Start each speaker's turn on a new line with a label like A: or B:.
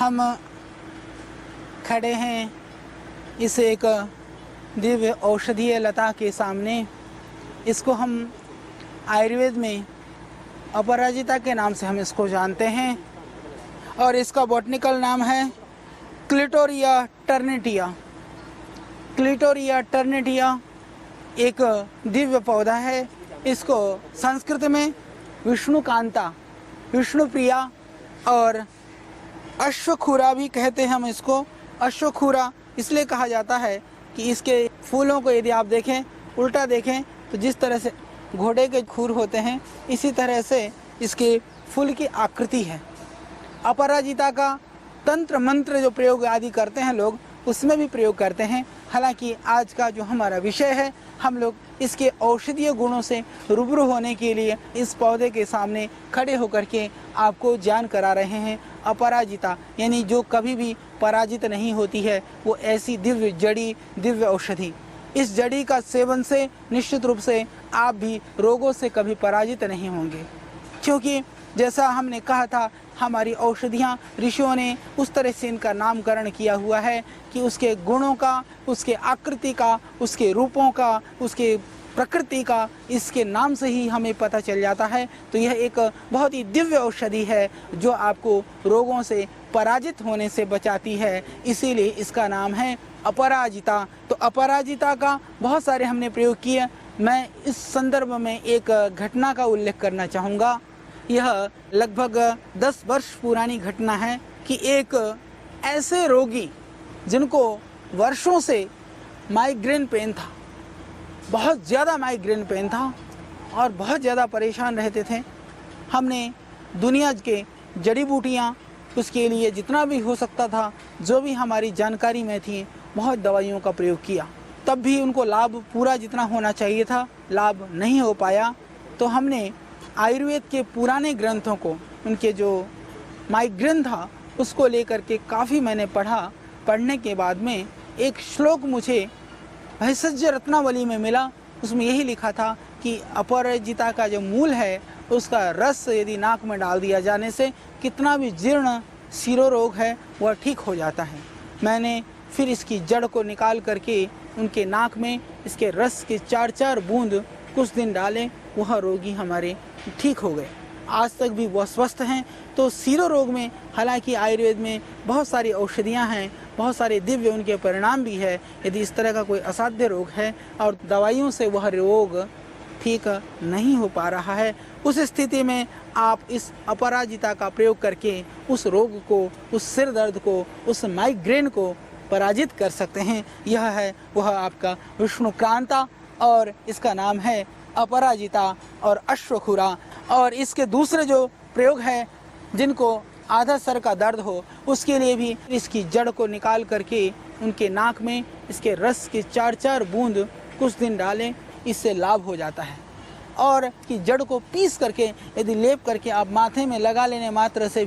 A: हम खड़े हैं इस एक दिव्य औषधीय लता के सामने। इसको हम आयुर्वेद में अपराजिता के नाम से हम इसको जानते हैं और इसका बॉटनिकल नाम है क्लिटोरिया टर्निटिया। क्लिटोरिया टर्निटिया एक दिव्य पौधा है। इसको संस्कृत में विष्णुकांता, विष्णुप्रिया और अश्वखुरा भी कहते हैं। हम इसको अश्वखुरा इसलिए कहा जाता है कि इसके फूलों को यदि आप देखें, उल्टा देखें, तो जिस तरह से घोड़े के खुर होते हैं इसी तरह से इसके फूल की आकृति है। अपराजिता का तंत्र मंत्र जो प्रयोग आदि करते हैं लोग, उसमें भी प्रयोग करते हैं। हालांकि आज का जो हमारा विषय है, हम लोग इसके औषधीय गुणों से रूबरू होने के लिए इस पौधे के सामने खड़े होकर के आपको ज्ञान करा रहे हैं। अपराजिता यानी जो कभी भी पराजित नहीं होती है, वो ऐसी दिव्य जड़ी, दिव्य औषधि। इस जड़ी का सेवन से निश्चित रूप से आप भी रोगों से कभी पराजित नहीं होंगे, क्योंकि जैसा हमने कहा था, हमारी औषधियाँ ऋषियों ने उस तरह से इनका नामकरण किया हुआ है कि उसके गुणों का, उसके आकृति का, उसके रूपों का, उसके प्रकृति का, इसके नाम से ही हमें पता चल जाता है। तो यह एक बहुत ही दिव्य औषधि है जो आपको रोगों से पराजित होने से बचाती है। इसीलिए इसका नाम है अपराजिता। तो अपराजिता का बहुत सारे हमने प्रयोग किए। मैं इस संदर्भ में एक घटना का उल्लेख करना चाहूँगा। यह लगभग 10 वर्ष पुरानी घटना है कि एक ऐसे रोगी जिनको वर्षों से माइग्रेन पेन था, बहुत ज़्यादा माइग्रेन पेन था और बहुत ज़्यादा परेशान रहते थे। हमने दुनिया के जड़ी बूटियाँ उसके लिए जितना भी हो सकता था, जो भी हमारी जानकारी में थी, बहुत दवाइयों का प्रयोग किया, तब भी उनको लाभ पूरा जितना होना चाहिए था लाभ नहीं हो पाया। तो हमने आयुर्वेद के पुराने ग्रंथों को, उनके जो माइग्रेन था उसको लेकर के काफ़ी मैंने पढ़ा। पढ़ने के बाद में एक श्लोक मुझे भैषज रत्नावली में मिला। उसमें यही लिखा था कि अपराजिता का जो मूल है उसका रस यदि नाक में डाल दिया जाने से कितना भी जीर्ण शिरो रोग है वह ठीक हो जाता है। मैंने फिर इसकी जड़ को निकाल करके उनके नाक में इसके रस के 4-4 बूंद कुछ दिन डाले, वह रोगी हमारे ठीक हो गए। आज तक भी वह स्वस्थ हैं। तो शिरो रोग में हालांकि आयुर्वेद में बहुत सारी औषधियां हैं, बहुत सारे दिव्य उनके परिणाम भी है। यदि इस तरह का कोई असाध्य रोग है और दवाइयों से वह रोग ठीक नहीं हो पा रहा है, उस स्थिति में आप इस अपराजिता का प्रयोग करके उस रोग को, उस सिर दर्द को, उस माइग्रेन को पराजित कर सकते हैं। यह है वह आपका विष्णुक्रांता और इसका नाम है अपराजिता और अश्वखुरा। और इसके दूसरे जो प्रयोग है, जिनको आधा सर का दर्द हो उसके लिए भी इसकी जड़ को निकाल करके उनके नाक में इसके रस के 4-4 बूंद कुछ दिन डालें, इससे लाभ हो जाता है। और इसकी जड़ को पीस करके यदि लेप करके आप माथे में लगा लेने मात्र से